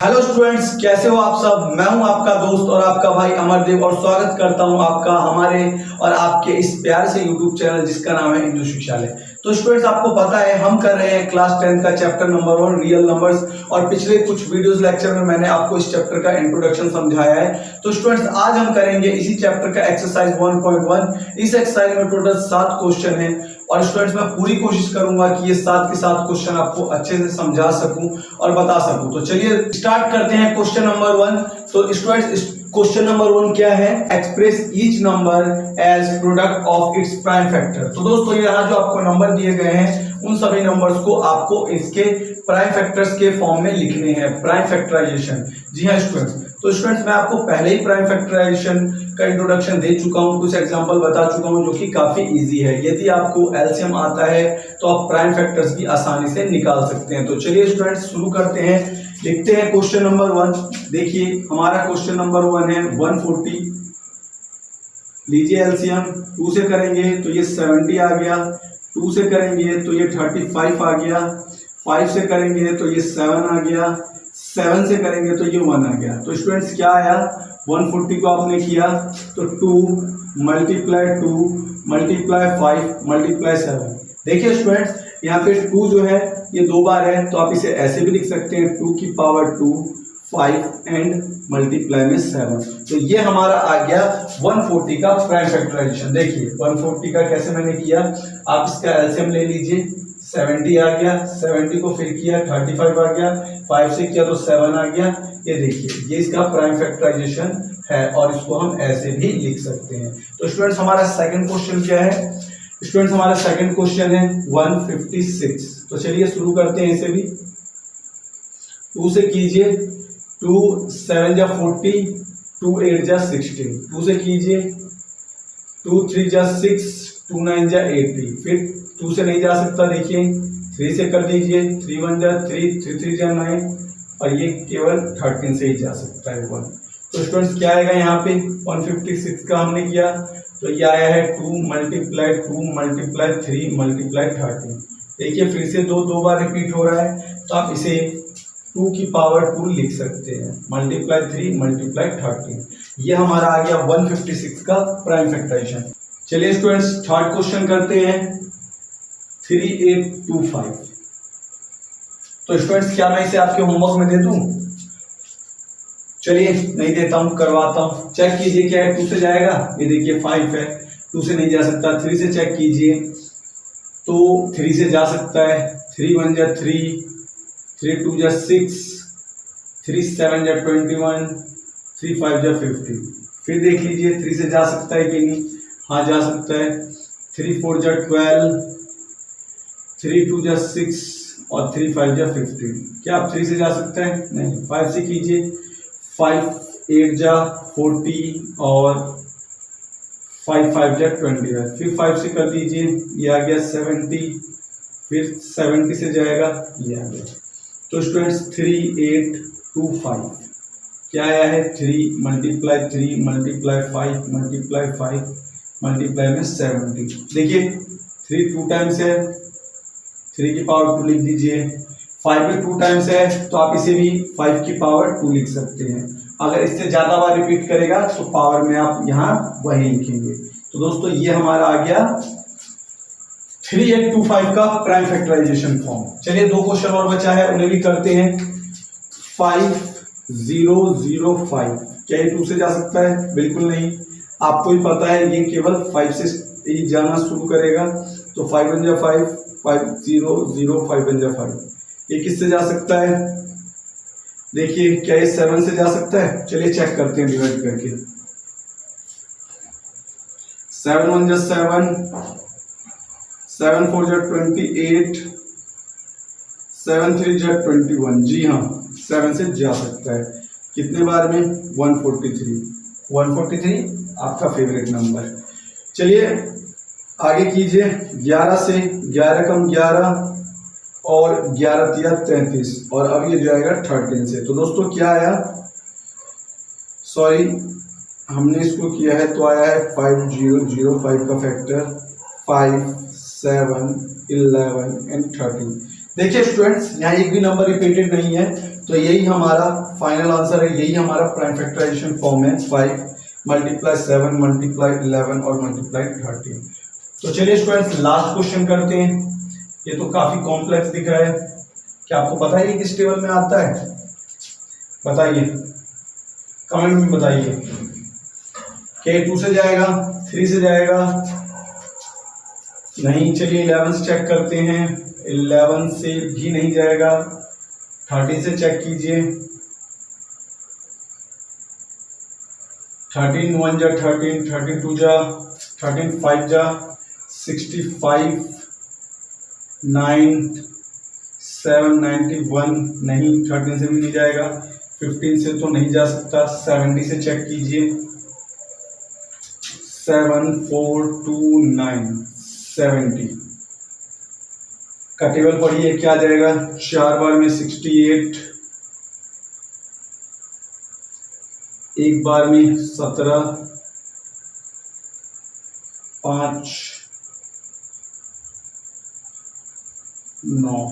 Hello students, कैसे हो आप सब। मैं हूं आपका दोस्त और आपका भाई अमरदेव और स्वागत करता हूं आपका हमारे और आपके इस प्यार से यूट्यूब चैनल जिसका नाम है हिंदू शिक्षालय। तो स्टूडेंट्स, आपको पता है हम कर रहे हैं क्लास 10 का चैप्टर नंबर 1 रियल नंबर्स और पिछले कुछ वीडियोस लेक्चर में मैंने आपको इस चैप्टर का इंट्रोडक्शन समझाया है। तो स्टूडेंट्स, आज हम करेंगे इसी चैप्टर का एक्सरसाइज 1.1। इस एक्सरसाइज में टोटल 7 क्वेश्चन है और स्टूडेंट्स मैं पूरी कोशिश करूंगा कि ये 7 के 7 क्वेश्चन आपको अच्छे से समझा सकूं और बता सकूं। तो चलिए स्टार्ट करते हैं क्वेश्चन नंबर 1। तो स्टूडेंट्स, क्वेश्चन नंबर 1 क्या है? Express each number as product of its prime factor. तो दोस्तों, यहाँ जो आपको नंबर दिए गए हैं उन सभी नंबर्स को आपको इसके प्राइम फैक्टर्स के फॉर्म में लिखने हैं, प्राइम फैक्टराइजेशन। जी हाँ स्टूडेंट्स, तो स्टूडेंट्स मैं आपको पहले ही प्राइम फैक्टराइजेशन का इंट्रोडक्शन दे चुका हूं, कुछ एग्जांपल बता चुका हूं जो कि काफी इजी है। यदि आपको एलसीएम आता है तो आप प्राइम फैक्टर्स भी आसानी से निकाल सकते हैं। तो चलिए स्टूडेंट्स शुरू करते हैं, लिखते हैं क्वेश्चन नंबर 1। देखिए हमारा क्वेश्चन नंबर 1 है 140। लीजिए एलसीएम, 2 से करेंगे तो ये 70 आ गया, 2 से करेंगे तो ये 35 आ गया, 5 से करेंगे तो ये 7 आ गया, 7 से करेंगे तो ये 1 आ गया। तो स्टूडेंट्स क्या आया? 140 को आपने किया तो 2 मल्टीप्लाई 2 मल्टीप्लाई 5 मल्टीप्लाई 7। देखिए स्टूडेंट्स, यहाँ पे 2 जो है ये 2 बार है तो आप इसे ऐसे भी लिख सकते हैं 2 की पावर 2 5 एंड मल्टीप्लाई में 7। तो ये हमारा आ गया 140 का प्राइम फैक्टराइजेशन। देखिए 140 का कैसे मैंने किया, आप इसका एलसीएम ले लीजिए, 70 आ गया, 70 को फिर किया 35 आ गया, 5 से किया तो 7 आ गया। ये देखिए ये इसका प्राइम फैक्टराइजेशन है और इसको हम ऐसे भी लिख सकते हैं। तो स्टूडेंट्स हमारा सेकंड क्वेश्चन क्या है? स्टूडेंट्स हमारा सेकंड क्वेश्चन है 156। तो चलिए शुरू करते हैं इसे भी। 2 से कीजिए, 2 7 जा 40, 2 8 जा 16। 2 से कीजिए, 2 3 जा 6, 2 9 जा 80। फिर 2 से नहीं जा सकता, देखिए 3 से कर दीजिए, 3 1 जा 3, 3 3 जा 9 और ये केवल 13 से ही जा सकता है 1। तो स्टूडेंट्स क्या आएगा यहाँ पे? 156 का हमने किया तो ये आया है 2 मल्टीप्लाई 2 मल्टीप्लाई 3 मल्टीप्लाई 13। देखिए फिर से दो बार रिपीट हो रहा है तो आप इसे 2 की पावर 2 लिख सकते हैं, मल्टीप्लाई 3 मल्टीप्लाई 13। ये हमारा आ गया 156 का प्राइम फैक्टराइजेशन। चलिए स्टूडेंट्स थर्ड क्वेश्चन करते हैं 3825। तो स्टूडेंट्स क्या मैं इसे आपके होमवर्क में दे दूं? चलिए नहीं देता हूं, करवाता हूं। चेक कीजिए क्या है, 2 से जाएगा? ये देखिए 5 है, 2 से नहीं जा सकता। 3 से चेक कीजिए तो 3 से जा सकता है, 3 1 जा 3, 3 2 जा 6, 3 7 जा 21, 3 5 जा 50। फिर देख लीजिए 3 से जा सकता है कि नहीं? हाँ जा सकता है। 3 4 जा 12, 3 2 जा 6 और 3 5 जा 15। क्या आप 3 से जा सकते हैं? नहीं। 5 से कीजिए, 5 8 जा 40 और 5 5 जा 20। फिर 5 से कर दीजिए, ये आ गया 70। फिर 70 से जाएगा, ये आ गया। तो स्टूडेंट्स 3825 क्या आया है? 3 मल्टीप्लाई 3 मल्टीप्लाई 5 मल्टीप्लाई 5 मल्टीप्लाई में 70। देखिए 3 2 टाइम्स है, 3 की पावर 2 लिख दीजिए। 5 भी 2 टाइम्स है तो आप इसे भी 5 की पावर 2 लिख सकते हैं। अगर इससे ज्यादा बार रिपीट करेगा तो पावर में आप यहाँ वही लिखेंगे। तो दोस्तों ये हमारा आ गया 3825 का प्राइम फैक्टराइजेशन फॉर्म। चलिए 2 क्वेश्चन और बचा है, उन्हें भी करते हैं। 5005 क्या ये 2 से जा सकता है? बिल्कुल नहीं। आपको ही पता है ये केवल 5 से ही जाना शुरू करेगा। तो 5 1 जा 5, 5 0 0 5 1 जा 5। ये किससे जा सकता है? देखिए क्या ये 7 से जा सकता है? चलिए चेक करते हैं डिवाइड करके। 7 1 जा 7, 7 4 जा 28, 7 3 जा 21। जी हाँ 7 से जा सकता है। कितने बार में? 143। 143 आपका फेवरेट नंबर। चलिए आगे कीजिए। 11 से 11 कम 11 और 11 तिया 33 और अब ये जाएगा 13 से। तो दोस्तों क्या आया? सॉरी हमने इसको किया है तो आया है 5005 का फैक्टर 5 7 11 एंड 13। देखिए स्टूडेंट्स, यहाँ एक भी नंबर रिपीटेड नहीं है, तो यही हमारा फाइनल आंसर है, यही हमारा प्राइम फैक्टराइजेशन फॉर्म है। 5 मल्टीप्लाई 7 मल्टीप्लाई 11 और मल्टीप्लाई 13। तो चलिए स्टूडेंट्स लास्ट क्वेश्चन करते हैं। ये तो काफी कॉम्प्लेक्स दिख रहा है, क्या आपको पता है किस टेबल में आता है? बताइए, कमेंट में बताइए। के 2 से जाएगा, 3 से जाएगा? नहीं। चलिए 11 से चेक करते हैं, 11 से भी नहीं जाएगा। 13 से चेक कीजिए, 13 1 जा 13, 13 2 जा 13, 5 जा 65, 9 7 91, नहीं 13 से भी नहीं जाएगा। 15 से तो नहीं जा सकता। 70 से चेक कीजिए, 7 4 2 9 70 का टेबल पढ़िए, क्या जाएगा? 4 बार में 68, एक बार में 17, 5 9।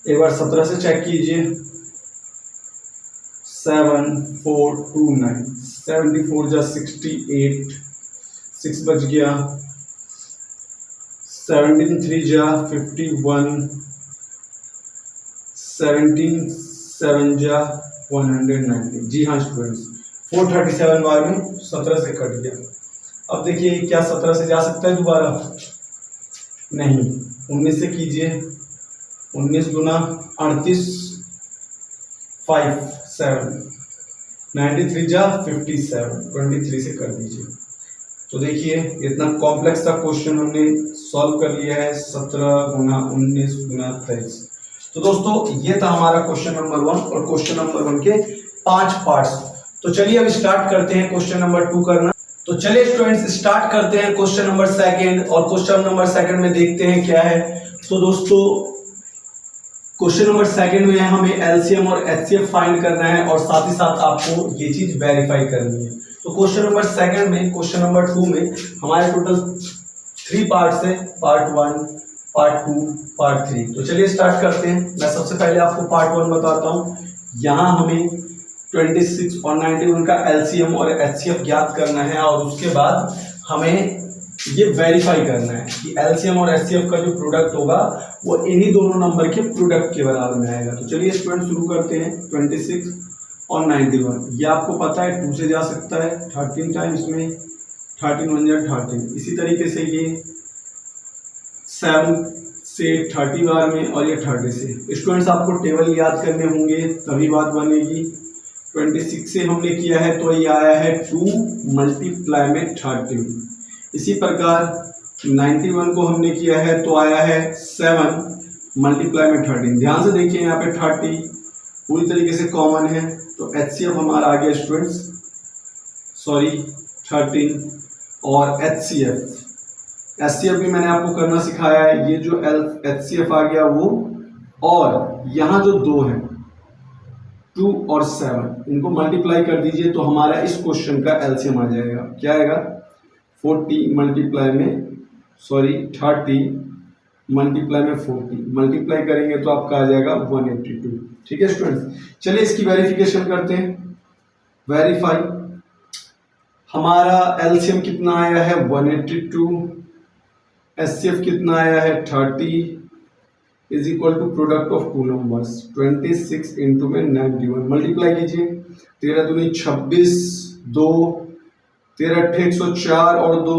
एक बार 17 से चेक कीजिए, 7 4 2 9 74 जा 68, 6 बच गया। 17 3 जा 51, 17 7 जा 190। जी हाँ स्टूडेंट्स, 437 बार में 17 से कट गया। अब देखिए, क्या 17 से जा सकता है दोबारा? नहीं। 19 से कीजिए, 19 गुना 38, 5 7 93 जा 57, 23 से कर दीजिए। तो देखिए, इतना कॉम्प्लेक्स सा क्वेश्चन हमने सॉल्व कर लिया है। 17 गुना 19 गुना 23। तो दोस्तों ये था हमारा क्वेश्चन नंबर 1, और क्वेश्चन नंबर 1 के 5 पार्ट्स। तो चलिए अब स्टार्ट करते हैं क्वेश्चन नंबर 2 करना। तो चलिए स्टूडेंट्स स्टार्ट करते हैं क्वेश्चन नंबर 2, और क्वेश्चन नंबर 2 में देखते हैं क्या है। तो दोस्तों क्वेश्चन नंबर 2 में हमें एलसीएम और एचसीएफ फाइंड करना है, और साथ ही साथ आपको ये चीज वेरीफाई करनी है। तो क्वेश्चन नंबर 2 में, क्वेश्चन नंबर 2 में हमारे टोटल 3 पार्ट्स है, पार्ट 1, पार्ट 2, पार्ट 3। तो चलिए स्टार्ट करते हैं। मैं सबसे पहले आपको पार्ट 1 बताता हूँ। यहाँ हमें 26 और 91 का एलसीएम और एचसीएफ ज्ञात करना है, और उसके बाद हमें ये वेरीफाई करना है कि एलसीएम और एचसीएफ का जो प्रोडक्ट होगा वो इन्हीं दोनों नंबर के प्रोडक्ट के बराबर में आएगा। तो चलिए स्टूडेंट शुरू करते हैं। 26 और 91, ये आपको पता है 2 से जा सकता है 13 टाइम्स में, 13 1 जा 13। इसी तरीके से ये 7 से 30 बार में, और ये 30 से। स्टूडेंट्स आपको टेबल याद करने होंगे तभी बात बनेगी। 26 से हमने किया है तो ये आया है 2 मल्टीप्लाई में 13। इसी प्रकार 91 को हमने किया है तो आया है 7 मल्टीप्लाई में 13। ध्यान से देखिए, यहाँ पे 30 पूरी तरीके से कॉमन है, तो एचसीएफ हमारा आ गया स्टूडेंट्स, सॉरी 13, और एचसीएफ भी मैंने आपको करना सिखाया है। ये जो एचसीएफ आ गया वो, और यहाँ जो 2 है 2 और 7, इनको मल्टीप्लाई कर दीजिए तो हमारा इस क्वेश्चन का एलसीएम आ जाएगा। क्या आएगा? 40 मल्टीप्लाई में, सॉरी 30 मल्टीप्लाई में 40, मल्टीप्लाई करेंगे तो आपका आ जाएगा 182। ठीक है स्टूडेंट्स, चलिए इसकी वेरिफिकेशन करते हैं। वेरीफाई, हमारा एलसीएम कितना आया है? 182, एचसीएफ कितना आया है? 30, is equal to product of 2 numbers 26 into में 91। मल्टीप्लाई कीजिए, 13 दूनी 26, 2 13 8 104 और 2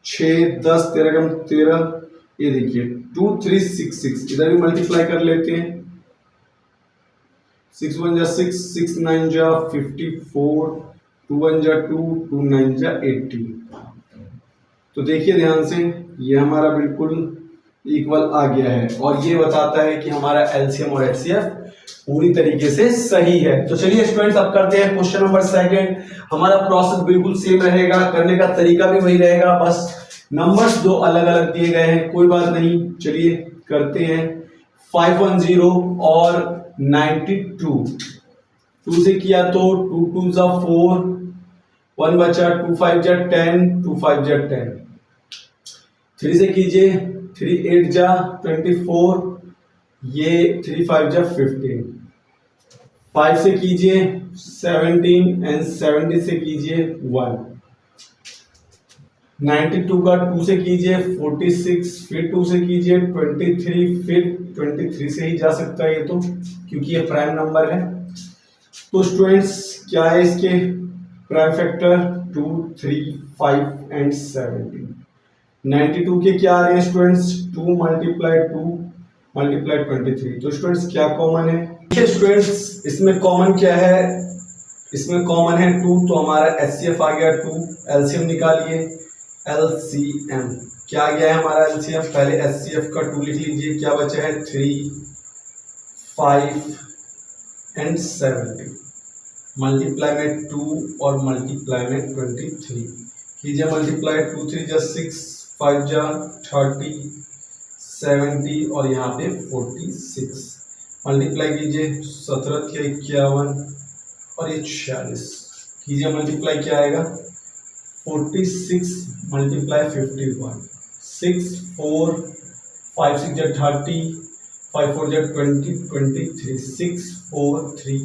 6 10 13 कम 13। ये देखिए 2366, इधर भी मल्टीप्लाई कर लेते हैं। 6 1 जा 6, 6 9 जा 54, 2 1 जा 2, 2 9 जा 80। तो देखिए ध्यान से, ये हमारा बिल्कुल इक्वल आ गया है, और ये बताता है कि हमारा एलसीएम और एचसीएफ पूरी तरीके से सही है। तो चलिए स्टूडेंट्स अब करते हैं क्वेश्चन नंबर 2। हमारा प्रोसेस बिल्कुल सेम रहेगा, करने का तरीका भी वही रहेगा, बस नंबर्स 2 अलग अलग दिए गए हैं, कोई बात नहीं। चलिए करते हैं। 510 और 92, 2 से किया तो 2 2 जा 4, 1 बचा, 2 5 जा 10, 2 5 जा 10, 3 से कीजिए, 3 8 जा 24, ये 3 5 जा 15, 5 से कीजिए 17 एंड 70 से कीजिए 1, 92 का 2 से कीजिए 46, फिर 2 से कीजिए 23, फिर 23 से ही जा सकता है ये तो, क्योंकि ये प्राइम नंबर है। तो स्टूडेंट्स क्या है इसके प्राइम फैक्टर? 2 3 5 एंड 17। 92 के क्या आ रहे हैं स्टूडेंट्स? 2 multiply 2 multiply 23। तो स्टूडेंट्स क्या कॉमन है? देखिए स्टूडेंट्स इसमें कॉमन क्या है? इसमें कॉमन है 2, तो हमारा एचसीएफ आ गया 2। एलसीएम निकालिए, एलसीएम क्या आ गया है हमारा एलसीएम? पहले एचसीएफ का 2 लिख लीजिए, क्या बचा है? 3 5 एंड 70, मल्टीप्लाई में 2 और मल्टीप्लाई में 23 कीजिए, मल्टीप्लाई 2 3 जा 6, 5 जा 30, 70 और यहाँ पे 46, मल्टीप्लाई कीजिए 17 के 51 और ये 46 कीजिए, मल्टीप्लाई क्या आएगा? 46 मल्टीप्लाई 51, 6 4 5 6 जा 30, 5 4 जा 20, 23, 6 4 3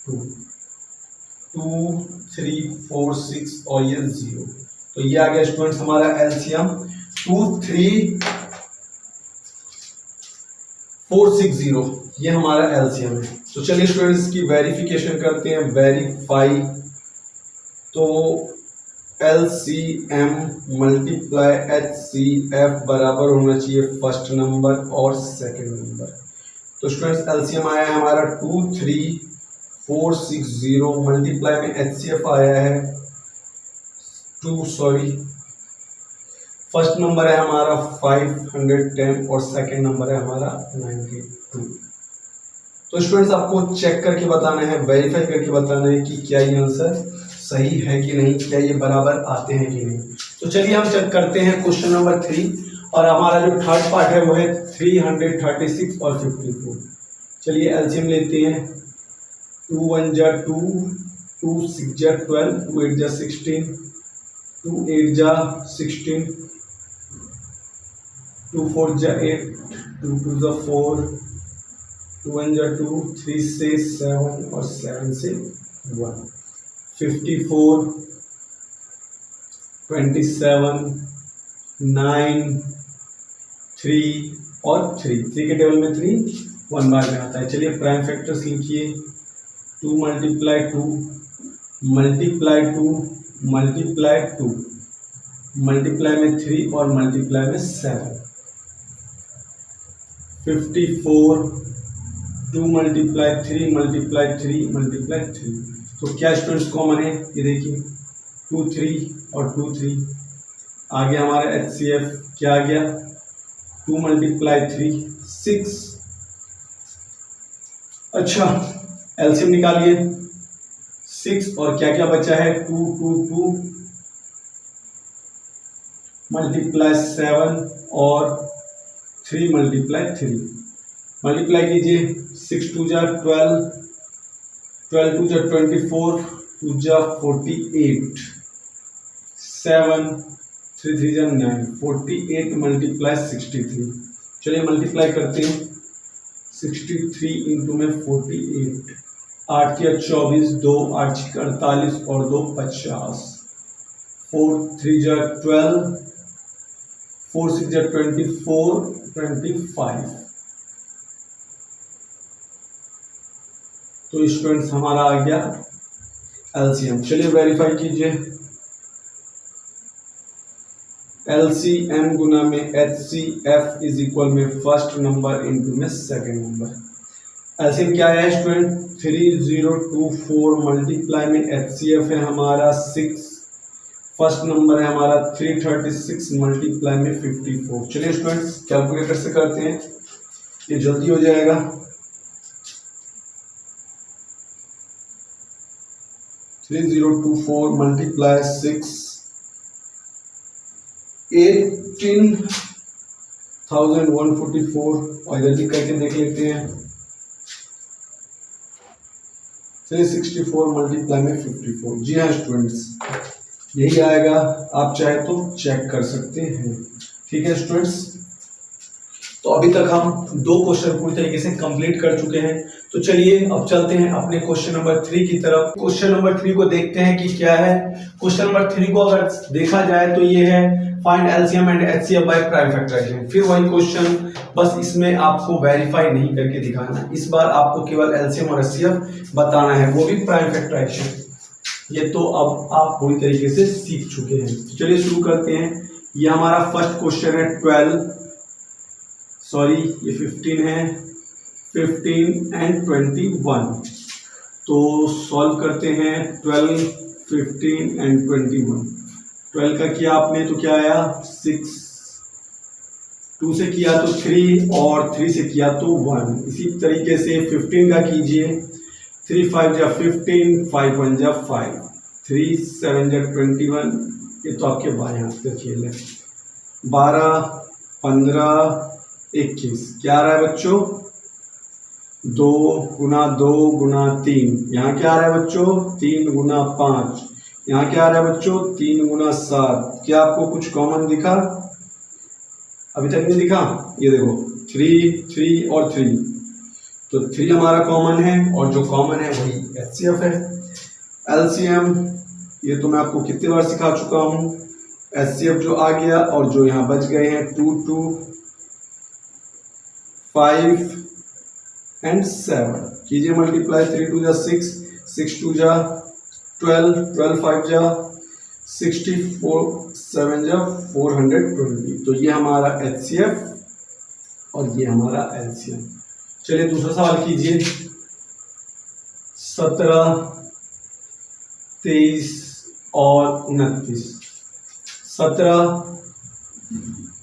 2 2 3 4 6 और ये 0। तो ये आ गया स्टूडेंट्स हमारा एलसीएम 2 3 4 6 0, ये हमारा एलसीएम है। तो चलिए स्टूडेंट्स की वेरिफिकेशन करते हैं, वेरीफाई। तो LCM मल्टीप्लाई HCF बराबर होना चाहिए फर्स्ट नंबर और सेकंड नंबर। तो स्टूडेंट्स एलसीएम आया है हमारा 2 3 4 6 0, मल्टीप्लाई में HCF आया है 2, फर्स्ट नंबर है हमारा 510 और सेकंड नंबर है हमारा 92। तो स्टूडेंट्स आपको चेक करके बताना है, वेरीफाई करके बताना है कि क्या ये आंसर सही है कि नहीं, क्या ये बराबर आते हैं कि नहीं। तो चलिए हम चेक करते हैं क्वेश्चन नंबर 3, और हमारा जो थर्ड पार्ट है वो है 336 और 54। चलिए एलसीएम लेते हैं, 2 1 जा 2, 2 6 जा 12, 2 8 जा 16, 2 8 जा 16, 2 4 जा 8, 2 2 जा 4, 2 1 जा 2, 3 से 7 और 7 से 1, 54 27 9 3 और 3 के टेबल में 3 1 बार में आता है। चलिए प्राइम फैक्टर्स लिखिए, 2 मल्टीप्लाई 2 मल्टीप्लाई 2 मल्टीप्लाई 2 मल्टीप्लाई में 3 और मल्टीप्लाई में 7, 54 2 मल्टीप्लाई 3 मल्टीप्लाई 3 मल्टीप्लाई 3। तो क्या स्टूडेंट्स कॉमन है? ये देखिए 2 3 और 2 3। आगे हमारा HCF क्या आ गया? 2 मल्टीप्लाई 3 6। अच्छा एलसीएम निकालिए, 6 और क्या क्या बचा है? 2 2 2 मल्टीप्लाई 7 और 3 मल्टीप्लाई 3, मल्टीप्लाई कीजिए, 6 2 जा 12, 12 2 जा 24, 2 जा 48, 7 3 3 जा 9, 48 मल्टीप्लाई 63। चलिए मल्टीप्लाई करते हैं, 63 इंटू में 48, 8 के 24, 2 8 6 48 और 2 50, 4 3 जा 12, 4 6 जा 24 25। तो स्टूडेंट्स हमारा आ गया एलसीएम। चलिए वेरीफाई कीजिए, LCM गुना में HCF इज इक्वल में फर्स्ट नंबर इंटू में सेकंड नंबर। एलसीएम क्या है स्टूडेंट? 3024 मल्टीप्लाई में HCF है हमारा 6, फर्स्ट नंबर है हमारा 336 मल्टीप्लाई में 54। चलिए स्टूडेंट्स कैलकुलेटर से करते हैं, ये जल्दी हो जाएगा। 3024 मल्टीप्लाई 6, 18,144 और जल्दी करके देख लेते हैं। 364 मल्टीप्लाई में 54। जी हाँ स्टूडेंट्स, यही आएगा। आप चाहे तो चेक कर सकते हैं। ठीक है स्टूडेंट्स, तो अभी तक हम 2 क्वेश्चन पूरी तरीके से कंप्लीट कर चुके हैं। तो चलिए अब चलते हैं अपने क्वेश्चन नंबर 3 की तरफ। क्वेश्चन नंबर 3 को देखते हैं कि क्या है। क्वेश्चन नंबर 3 को अगर देखा जाए तो ये है find LCM and HCF by prime factorisation. फिर वही क्वेश्चन, बस इसमें आपको वेरीफाई नहीं करके दिखाना, इस बार आपको केवल एलसीएम और एचसीएफ बताना है, वो भी प्राइम फैक्टराइजेशन। ये तो अब आप पूरी तरीके से सीख चुके हैं। तो चलिए शुरू करते हैं। ये हमारा फर्स्ट क्वेश्चन है 15 है, 15 एंड 21। तो सॉल्व करते हैं 12, 15 एंड 21। 12 का किया आपने तो क्या आया 6, 2 से किया तो 3 और 3 से किया तो 1। इसी तरीके से 15 का कीजिए, 3 5 जा 15, 5 1 जा 5, 3 7 जा 21। ये तो आपके बाएं हाथ का खेल है। 12 15 21 क्या आ रहा है बच्चों, 2 गुना 2 गुना 3। यहाँ क्या आ रहा है बच्चों 3 गुना 5। यहाँ क्या आ रहा है बच्चों 3 गुना 7। क्या आपको कुछ कॉमन दिखा? अभी तक नहीं दिखा। ये देखो 3 3 और 3, तो 3 हमारा कॉमन है और जो कॉमन है वही एचसीएफ है। एलसीएम ये तो मैं आपको कितनी बार सिखा चुका हूँ। एचसीएफ जो आ गया और जो यहाँ बच गए हैं 2 2 5 एंड 7 कीजिए मल्टीप्लाई। 3 2 जा 6, 6 2 जा 12, 12 5 जा 64, 7 जा 420। तो ये हमारा एचसीएफ और ये हमारा एलसीएम। चलिए दूसरा सवाल कीजिए। 17 23 और 29। 17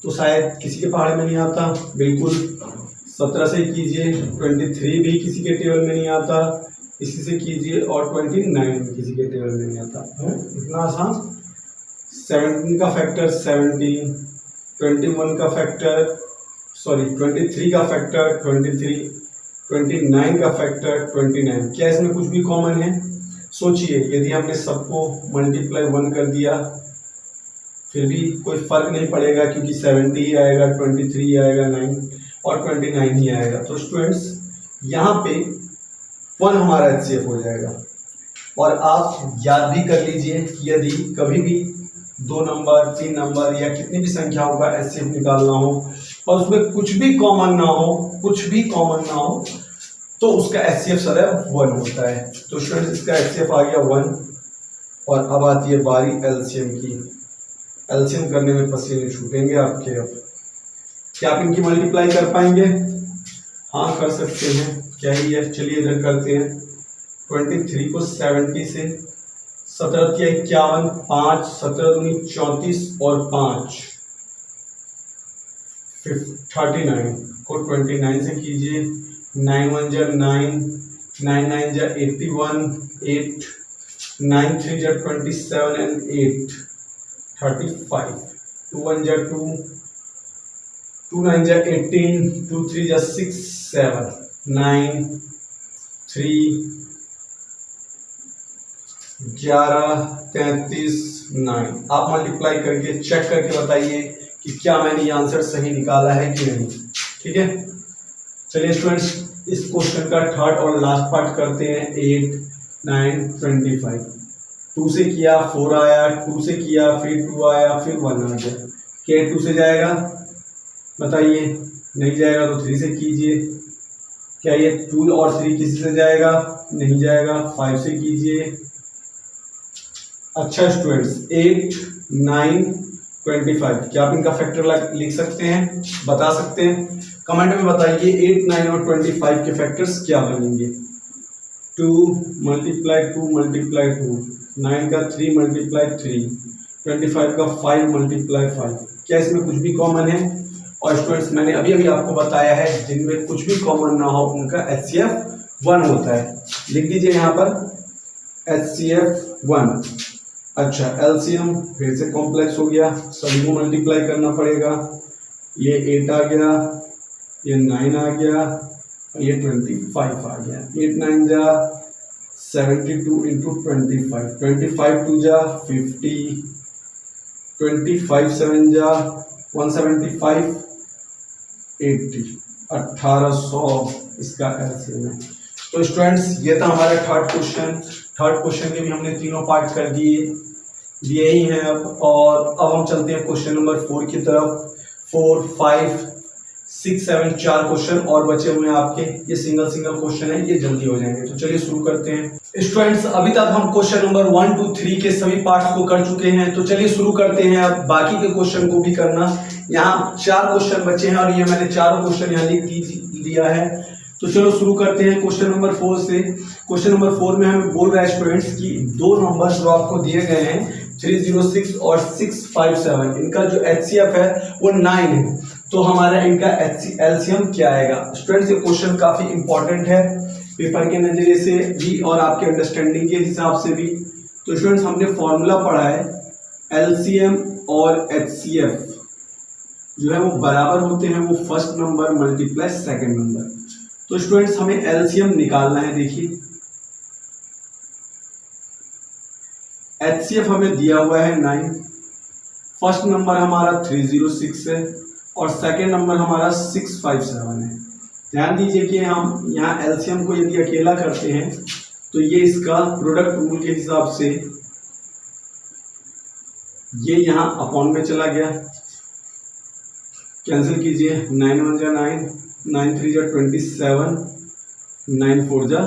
तो शायद किसी के पहाड़ में नहीं आता, बिल्कुल 17 से कीजिए। 23 भी किसी के टेबल में नहीं आता, इसी से कीजिए। और 29 भी किसी के टेबल में नहीं आता। इतना आसान। 17 का फैक्टर 17, 21 का फैक्टर 23 का फैक्टर 23, 29 का फैक्टर 29। क्या इसमें कुछ भी कॉमन है? सोचिए, यदि हमने सबको मल्टीप्लाई 1 कर दिया फिर भी कोई फर्क नहीं पड़ेगा, क्योंकि 70 ही आएगा, 23 ही आएगा, 9 और 29 ही आएगा। तो स्टूडेंट्स यहाँ पे 1 हमारा एचसीएफ हो जाएगा। और आप याद भी कर लीजिए कि यदि कभी भी 2 नंबर 3 नंबर या कितनी भी संख्याओं का एचसीएफ निकालना हो और उसमें कुछ भी कॉमन ना हो, तो उसका एचसीएफ सदैव 1 होता है। तो स्टूडेंट्स इसका एचसीएफ आ गया 1। और अब आती है बारी एलसीएम की। एलसीएम करने में पसीने छूटेंगे आपके। अब क्या आप इनकी मल्टीप्लाई कर पाएंगे? हाँ कर सकते हैं, क्या ही है। चलिए इधर करते हैं। 23 को 70 से, 17 किया 51, 5 17 दूनी 34 और 5 39 को 29 से कीजिए। 9 1 जा 9, 9 9 जा 81, 8 9 3 जा 27 एंड 8 35, 2 1 जा 2, 2 9 जा 18, 2 3 जा 6 7 9 3 11 33 9। आप मल्टीप्लाई करके चेक करके बताइए कि क्या मैंने ये आंसर सही निकाला है कि नहीं। ठीक है, चलिए स्टूडेंट्स इस क्वेश्चन का थर्ड और लास्ट पार्ट करते हैं। 8 9 25। 2 से किया 4 आया, 2 से किया फिर 2 आया, फिर 1 आ गया। क्या 2 से जाएगा? बताइए। नहीं जाएगा तो 3 से कीजिए। क्या ये 2 और 3 किसी से जाएगा? नहीं जाएगा। 5 से कीजिए। अच्छा स्टूडेंट्स 8 9 25 क्या आप इनका फैक्टर लिख सकते हैं? बता सकते हैं? कमेंट में बताइए 8 9 और 25 के फैक्टर्स क्या बनेंगे। 2 मल्टीप्लाई 2 मल्टीप्लाई 2, 9 का 3 मल्टीप्लाई 3, 25 का 5 मल्टीप्लाई 5। क्या इसमें कुछ भी कॉमन है? और स्टूडेंट्स मैंने अभी अभी आपको बताया है जिनमें कुछ भी कॉमन ना हो उनका एचसीएफ 1 होता है। लिख दीजिए यहाँ पर एचसीएफ 1। अच्छा एलसीएम फिर से कॉम्प्लेक्स हो गया, सभी को मल्टीप्लाई करना पड़ेगा। ये 8 आ गया, ये 9 आ गया, ये 25 आ गया। 8 9 जा 72 इंटू 25, 25 टू जा 50, 25 7 जा 175, 80, 1800 इसका एलसीएम है। तो स्टूडेंट्स ये था हमारा थर्ड क्वेश्चन के भी हमने तीनों पार्ट कर दिए ही हैं अब हम चलते हैं क्वेश्चन नंबर 4 की तरफ। 4 5 6 7 4 क्वेश्चन और बचे हुए हैं आपके। ये सिंगल क्वेश्चन है, ये जल्दी हो जाएंगे। तो चलिए शुरू करते हैं स्टूडेंट्स। अभी तक हम क्वेश्चन नंबर 1 2 3 के सभी पार्ट्स को कर चुके हैं। तो चलिए शुरू करते हैं अब बाकी के क्वेश्चन को भी करना। यहाँ 4 क्वेश्चन बचे हैं और ये मैंने चारों क्वेश्चन यहाँ लिख दिया है। तो चलो शुरू करते हैं क्वेश्चन नंबर 4 से। क्वेश्चन नंबर 4 में हमें बोल रहा है स्टूडेंट्स कि दो नंबर जो आपको दिए गए हैं 306 और 657, इनका जो HCF है वो 9 है। तो हमारा इनका एलसीएम क्या आएगा? स्टूडेंट्स ये क्वेश्चन काफी इंपॉर्टेंट है पेपर के नजरिए से भी और आपके अंडरस्टैंडिंग के हिसाब से भी। तो स्टूडेंट्स हमने फॉर्मूला पढ़ा है एलसीएम और HCF जो है वो बराबर होते हैं, वो first number multiply second number. तो स्टूडेंट्स हमें एलसीएम निकालना है। देखिए HCF हमें दिया हुआ है 9, फर्स्ट नंबर हमारा 306 है और सेकंड नंबर हमारा 657 है। ध्यान दीजिए कि हम यहाँ एलसीएम को यदि अकेला करते हैं तो ये इसका प्रोडक्ट रूल के हिसाब से ये यहाँ अपॉन में चला गया, कैंसिल कीजिए। 9 1 जा 9, 9 3 जा 27, 9 4 जा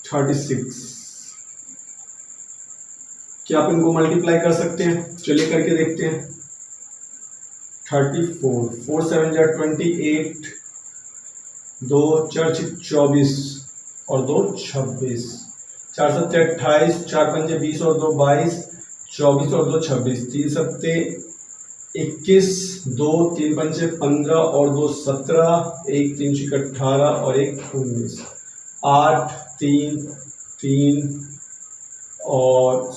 36। क्या आप इनको मल्टीप्लाई कर सकते हैं? चलिए करके देखते हैं। 34, 4 7 जा 28, 2 4 6 24 और 2 26, 4 7 28, 4 5 20 और 2 22, 24 और 2 26, 3 7 21, 2 3 5 15 और 2 17, 1 3 6 18 और 1 19, 8 3 3 और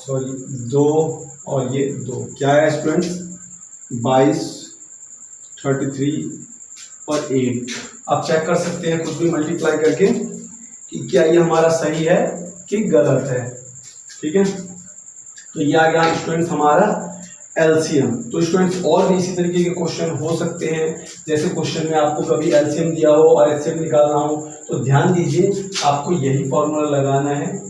2 और ये 2 क्या है स्टूडेंट्स? 22, 33 और 8। आप चेक कर सकते हैं कुछ भी मल्टीप्लाई करके कि क्या ये हमारा सही है कि गलत है। ठीक है, तो ये आ गया स्टूडेंट्स हमारा एलसीएम। तो स्टूडेंट्स और भी इसी तरीके के क्वेश्चन हो सकते हैं, जैसे क्वेश्चन में आपको कभी एलसीएम दिया हो और एचसीएफ निकालना हो तो ध्यान दीजिए आपको यही फॉर्मूला लगाना है।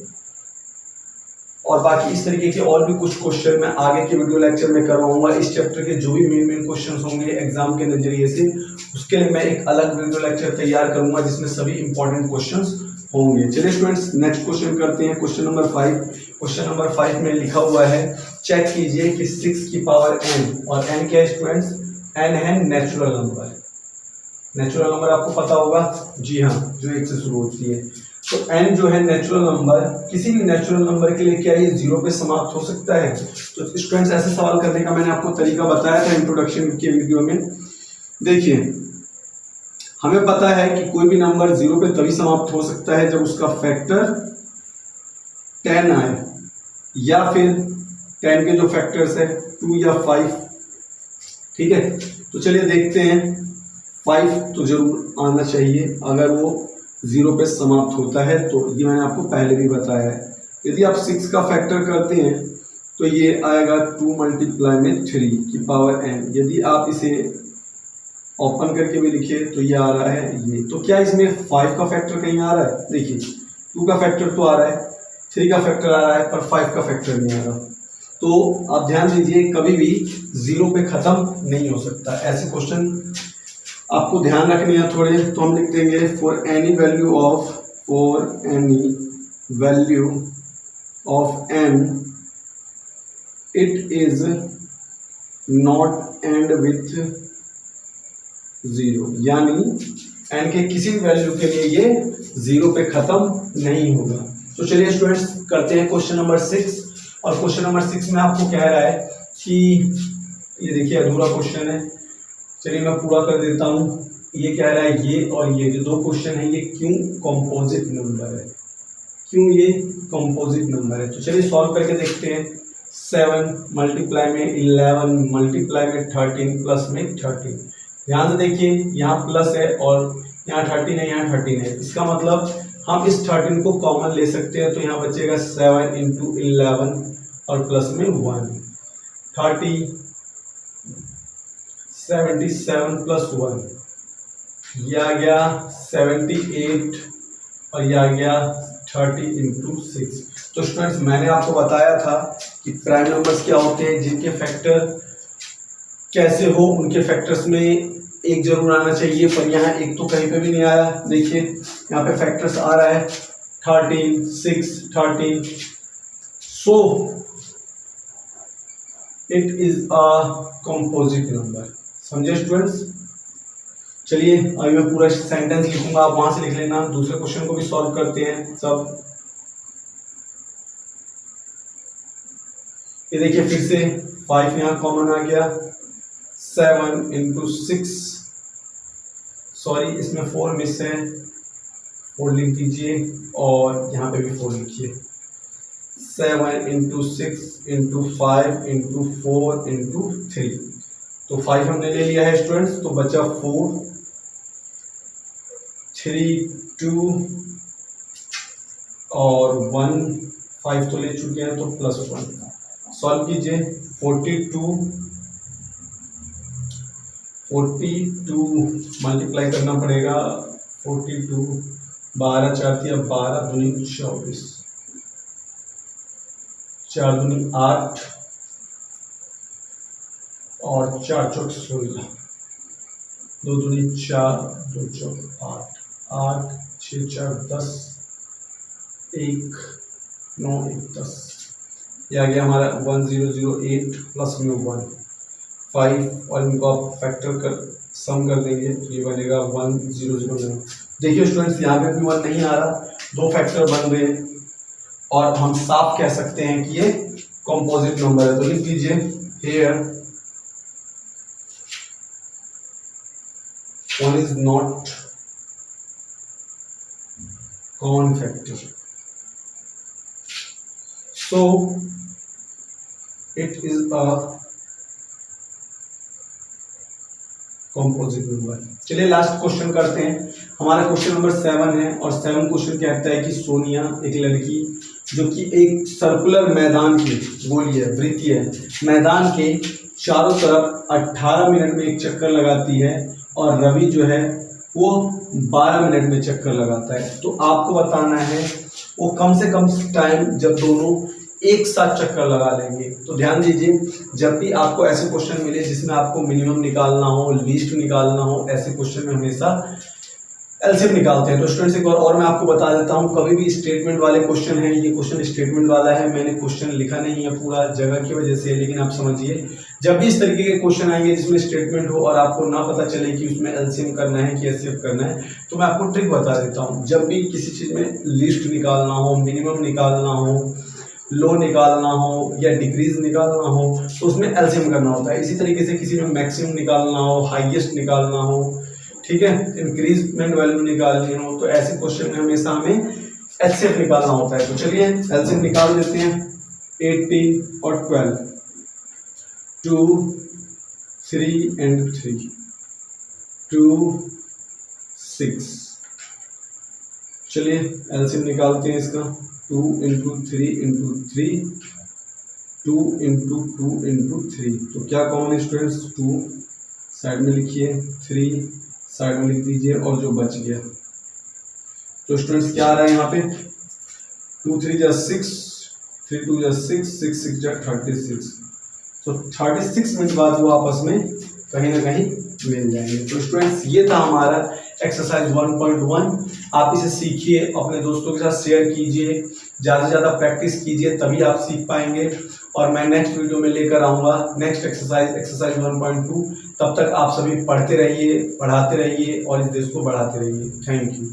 और बाकी इस तरीके के और भी कुछ क्वेश्चन मैं आगे के वीडियो लेक्चर में करवाऊंगा। इस चैप्टर के जो भी मेन क्वेश्चन होंगे एग्जाम के नजरिए से, उसके लिए मैं एक अलग वीडियो लेक्चर तैयार करूंगा जिसमें सभी इंपॉर्टेंट क्वेश्चंस होंगे। चलिए स्टूडेंट्स नेक्स्ट क्वेश्चन करते हैं। Question number 5। क्वेश्चन नंबर 5 में लिखा हुआ है, चेक कीजिए कि 6 की पावर n, और n क्या है स्टूडेंट्स? n है नेचुरल नंबर। नेचुरल नंबर आपको पता होगा, जी हाँ, जो 1 से शुरू होती है। तो n जो है नेचुरल नंबर, किसी भी नेचुरल नंबर के लिए क्या ये 0 पे समाप्त हो सकता है? तो स्टूडेंट्स ऐसे सवाल करने का मैंने आपको तरीका बताया था इंट्रोडक्शन के वीडियो में। देखिए हमें पता है कि कोई भी नंबर 0 पे तभी समाप्त हो सकता है जब उसका फैक्टर 10 आए, या फिर 10 के जो फैक्टर्स है 2 या 5। ठीक है, तो चलिए देखते हैं। 5 तो जरूर आना चाहिए अगर वो 0 पे समाप्त होता है, तो ये मैंने आपको पहले भी बताया है। यदि आप 6 का फैक्टर करते हैं तो ये आएगा 2 मल्टीप्लाई में 3 की पावर n। यदि आप इसे ओपन करके भी लिखिए तो ये आ रहा है ये। तो क्या इसमें 5 का फैक्टर कहीं आ रहा है? देखिए 2 का फैक्टर तो आ रहा है, 3 का फैक्टर आ रहा है, पर 5 का फैक्टर नहीं आ रहा। तो आप ध्यान दीजिए कभी भी 0 पे खत्म नहीं हो सकता। ऐसे क्वेश्चन आपको ध्यान रखने हैं थोड़े, तो हम लिख देंगे for any value of n it is not and with 0, यानी n के किसी भी वैल्यू के लिए ये 0 पे खत्म नहीं होगा। तो चलिए स्टूडेंट्स करते हैं क्वेश्चन नंबर 6। और क्वेश्चन नंबर 6 में आपको कह रहा है कि ये देखिए अधूरा क्वेश्चन है, चलिए मैं पूरा कर देता हूँ। ये कह रहा है ये और ये जो 2 क्वेश्चन है ये क्यों कंपोजिट नंबर है, क्यों ये कंपोजिट नंबर है। तो चलिए सॉल्व करके देखते हैं। 7 मल्टीप्लाई में 11 मल्टीप्लाई में 13 प्लस में 13। ध्यान से देखिए यहाँ प्लस है और यहाँ 13 है, यहाँ 13 है। इसका मतलब हम इस 13 को कॉमन ले सकते हैं, तो यहाँ बचेगा 7 इंटू 11 और प्लस में 1, 30, 77 प्लस 1, ये आ गया 78 और ये आ गया 30 इंटू 6। तो स्टूडेंट्स मैंने आपको बताया था कि प्राइम नंबर्स क्या होते हैं, जिनके फैक्टर कैसे हो उनके फैक्टर्स में एक जरूर आना चाहिए, पर यहाँ एक तो कहीं पे भी नहीं आया। देखिए यहाँ पे फैक्टर्स आ रहा है 13, 6, 13, so it is a composite number. समझे स्टूडेंट्स? चलिए अभी मैं पूरा सेंटेंस लिखूंगा, आप वहां से लिख लेना। दूसरे क्वेश्चन को भी सॉल्व करते हैं सब। ये देखिए फिर से 5 यहाँ कॉमन आ गया, 7 इंटू 6, सॉरी इसमें 4 मिस है, 4 लिख दीजिए और यहाँ पे भी 4 लिखिए। 7 इंटू 6 इंटू 5 इंटू 4 इंटू 3, तो 5 हमने ले लिया है स्टूडेंट्स, तो बचा 4, 3, 2 और 1, 5 तो ले चुके हैं तो प्लस 1। सॉल्व कीजिए, 42 मल्टीप्लाई करना पड़ेगा, 42, 12 4 दिया 12 दूनी 24, 4 दूनी 8 और 4 चौक 16, 2 दूनी 4, 2 चौक 8, 8 6 4 10, 1 9 1 10, ये आ गया हमारा 1008 प्लस में 1, 5 और इनको आप फैक्टर कर सम कर देंगे तो ये बनेगा 1009। देखिए स्टूडेंट्स यहाँ पे भी 1 नहीं आ रहा, 2 फैक्टर बन गए और हम साफ कह सकते हैं कि ये कंपोजिट नंबर है। तो लिख दीजिए here 1 is not common factor, so it is a composite number. चलिए लास्ट क्वेश्चन करते हैं। हमारा क्वेश्चन नंबर 7 है और 7 क्वेश्चन कहता है कि सोनिया एक लड़की जो कि एक सर्कुलर मैदान की गोली है, वृत्तीय है, मैदान के चारों तरफ 18 मिनट में एक चक्कर लगाती है और रवि जो है वो 12 मिनट में चक्कर लगाता है। तो आपको बताना है वो कम से कम टाइम जब दोनों एक साथ चक्कर लगा लेंगे। तो ध्यान दीजिए, जब भी आपको ऐसे क्वेश्चन मिले जिसमें आपको मिनिमम निकालना हो, लीस्ट निकालना हो, ऐसे क्वेश्चन में हमेशा एलसीएम निकालते हैं। तो स्टूडेंट्स एक बार और मैं आपको बता देता हूँ, कभी भी स्टेटमेंट वाले क्वेश्चन हैं, ये क्वेश्चन स्टेटमेंट वाला है, मैंने क्वेश्चन लिखा नहीं है पूरा जगह की वजह से, लेकिन आप समझिए जब भी इस तरीके के क्वेश्चन आएंगे जिसमें स्टेटमेंट हो और आपको ना पता चले कि उसमें एलसीएम करना है कि एचसीएफ करना है, तो मैं आपको ट्रिक बता देता हूँ। जब भी किसी चीज़ में लिस्ट निकालना हो, मिनिमम निकालना हो, लो निकालना हो या डिक्रीज निकालना हो, तो उसमें एलसीएम करना होता है। इसी तरीके से किसी में मैक्सिमम निकालना हो, हाईएस्ट निकालना हो, ठीक है, इंक्रीजमेंट वैल्यू निकालनी हो, तो ऐसे क्वेश्चन में हमेशा हमें एचसीएफ निकालना होता है। तो चलिए एलसीएम निकाल देते हैं। 18 और 12, 2 3 and 3, 2 6। चलिए एलसीएम निकालते हैं इसका। 2 इंटू 3 इंटू 3, 2 इंटू 2 इंटू 3, तो क्या कॉमन है स्टूडेंट्स? 2 साइड में लिखिए, 3 साइड में लिख दीजिए और जो बच गया, तो स्टूडेंट्स क्या आ रहा है यहाँ पे? 2 3 जा 6, 3 2 जा 6, 6 6 जा 36, तो 36 मिनट बाद वो आपस में कहीं ना कहीं मिल जाएंगे। तो स्टूडेंट्स ये था हमारा एक्सरसाइज 1.1। आप इसे सीखिए, अपने दोस्तों के साथ शेयर कीजिए, ज़्यादा से ज़्यादा प्रैक्टिस कीजिए, तभी आप सीख पाएंगे। और मैं नेक्स्ट वीडियो में लेकर आऊँगा नेक्स्ट एक्सरसाइज 1.2। तब तक आप सभी पढ़ते रहिए, पढ़ाते रहिए और इस देश को बढ़ाते रहिए। Thank you.